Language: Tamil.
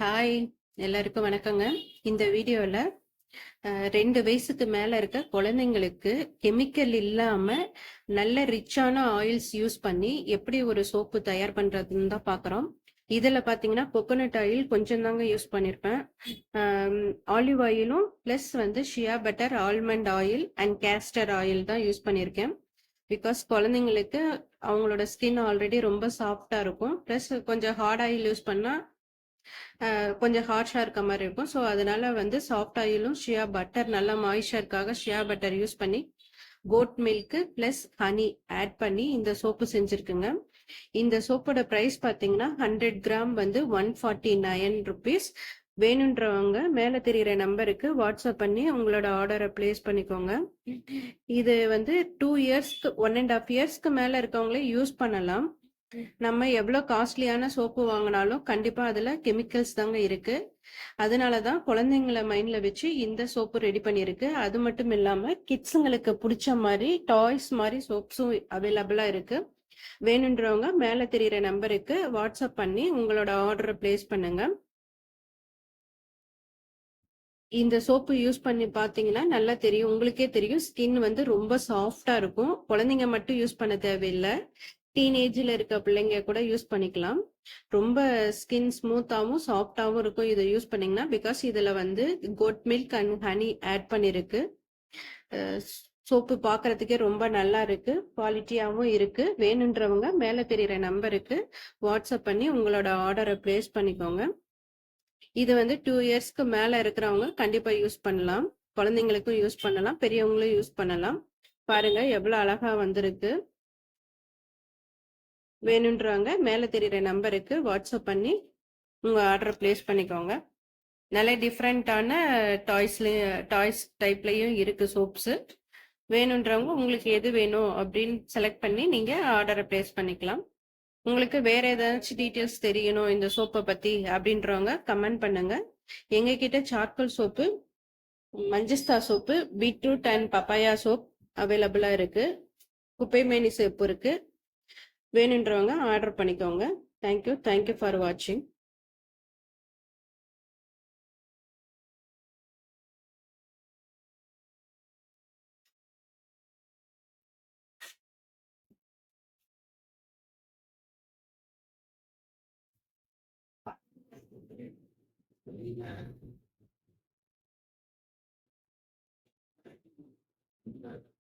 ஹாய், எல்லாருக்கும் வணக்கங்க. இந்த வீடியோல 2 வயசுக்கு மேல இருக்க குழந்தைங்களுக்கு கெமிக்கல் இல்லாம நல்ல ரிச்சான ஆயில்ஸ் யூஸ் பண்ணி எப்படி ஒரு சோப்பு தயார் பண்றதுன்னு தான் பார்க்குறோம். இதுல பாத்தீங்கன்னா கோகோனட் ஆயில் கொஞ்சம் தாங்க யூஸ் பண்ணிருப்பேன். ஆலிவ் ஆயிலும் பிளஸ் வந்து ஷியா butter, almond oil and castor oil தான் யூஸ் பண்ணியிருக்கேன். பிகாஸ் குழந்தைங்களுக்கு அவங்களோட ஸ்கின் ஆல்ரெடி ரொம்ப சாஃப்டா இருக்கும். பிளஸ் கொஞ்சம் ஹார்ட் ஆயில் யூஸ் பண்ணா கொஞ்சம் ஹார்ஷாக இருக்க மாதிரி இருக்கும். ஸோ அதனால வந்து சாஃப்ட் ஆயிலும் ஷியா பட்டர் நல்லா மாய்ஸ்சருக்காக ஷியா பட்டர் யூஸ் பண்ணி goat milk plus honey add பண்ணி இந்த சோப்பு செஞ்சுருக்குங்க. இந்த சோப்போட ப்ரைஸ் பார்த்தீங்கன்னா 100 கிராம் வந்து 149 rupees. வேணுன்றவங்க மேலே தெரிகிற நம்பருக்கு வாட்ஸ்அப் பண்ணி உங்களோட ஆர்டரை பிளேஸ் பண்ணிக்கோங்க. இது வந்து 2 இயர்ஸ்க்கு 1.5 இயர்ஸ்க்கு மேலே இருக்கவங்களே யூஸ் பண்ணலாம். நம்ம எவ்வளவு காஸ்ட்லியான சோப்பு வாங்கினாலும் கண்டிப்பா அதுல கெமிக்கல்ஸ் தாங்க இருக்கு. அதனாலதான் குழந்தைங்களை மைண்ட்ல வச்சு இந்த சோப்பு ரெடி பண்ணிருக்கு. அது மட்டும் இல்லாம கிட்ஸுங்களுக்கு பிடிச்ச மாதிரி டாய்ஸ் மாதிரி சோப்ஸும் அவைலபிளா இருக்கு. வேணுன்றவங்க மேல தெரியுற நம்பருக்கு வாட்ஸ்அப் பண்ணி உங்களோட ஆர்டரை பிளேஸ் பண்ணுங்க. இந்த சோப்பு யூஸ் பண்ணி பாத்தீங்கன்னா நல்லா தெரியும், உங்களுக்கே தெரியும் ஸ்கின் வந்து ரொம்ப சாஃப்டா இருக்கும். குழந்தைங்க மட்டும் யூஸ் பண்ண தேவையில்லை, டீனேஜ்ல இருக்க பிள்ளைங்க கூட யூஸ் பண்ணிக்கலாம். ரொம்ப ஸ்கின் ஸ்மூத்தாகவும் சாஃப்டாகவும் இருக்கும் இதை யூஸ் பண்ணீங்கன்னா. பிகாஸ் இதில் வந்து goat milk and honey add பண்ணியிருக்கு. சோப்பு பார்க்கறதுக்கே ரொம்ப நல்லா இருக்கு, குவாலிட்டியாகவும் இருக்கு. வேணுன்றவங்க மேலே தெரிகிற நம்பருக்கு வாட்ஸ்அப் பண்ணி உங்களோட ஆர்டரை பிளேஸ் பண்ணிக்கோங்க. இது வந்து 2 இயர்ஸ்க்கு மேலே இருக்கிறவங்க கண்டிப்பாக யூஸ் பண்ணலாம். குழந்தைங்களுக்கும் யூஸ் பண்ணலாம், பெரியவங்களும் யூஸ் பண்ணலாம். பாருங்க எவ்வளோ அழகா வந்திருக்கு. வேணுன்றவங்க மேலே தெரிகிற நம்பருக்கு வாட்ஸ்அப் பண்ணி உங்கள் ஆர்டரை பிளேஸ் பண்ணிக்கோங்க. நல்ல டிஃப்ரெண்ட்டான டாய்ஸ் டைப்லையும் இருக்குது சோப்ஸு. வேணுன்றவங்க உங்களுக்கு எது வேணும் அப்படின்னு செலக்ட் பண்ணி நீங்கள் ஆர்டரை பிளேஸ் பண்ணிக்கலாம். உங்களுக்கு வேற ஏதாச்சும் டீட்டெயில்ஸ் தெரியணும் இந்த சோப்பை பற்றி அப்படின்றவங்க கமெண்ட் பண்ணுங்க. எங்ககிட்ட சார்கோல் சோப்பு, மஞ்சஸ்தா soap, beetroot and papaya soap அவைலபிளாக இருக்குது. குப்பைமேனி சோப்பு இருக்குது. வேணுன்றவங்க ஆர்டர் பண்ணிக்கோங்க. தேங்க்யூ ஃபார் வாட்சிங்.